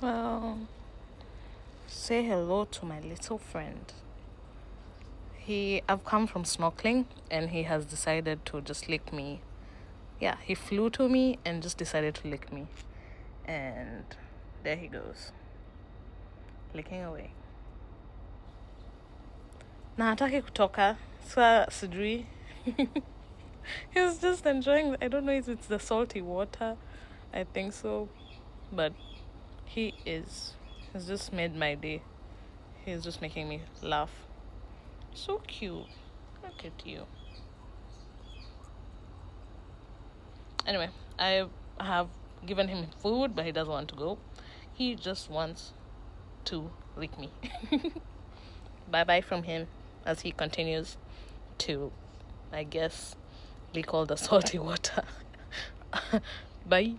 Well, say hello to my little friend. I've come from snorkeling and he has decided to just lick me. Yeah, he flew to me and just decided to lick me. And there he goes, licking away. Na hataki kutoka. Sa sijui. He's just enjoying. I don't know if it's the salty water. I think so. But he's just made my day. He's just making me laugh. So cute. Look at you. Anyway, I have given him food, but he doesn't want to go. He just wants to lick me. Bye-bye from him as he continues to, I guess, lick all the salty water. Bye.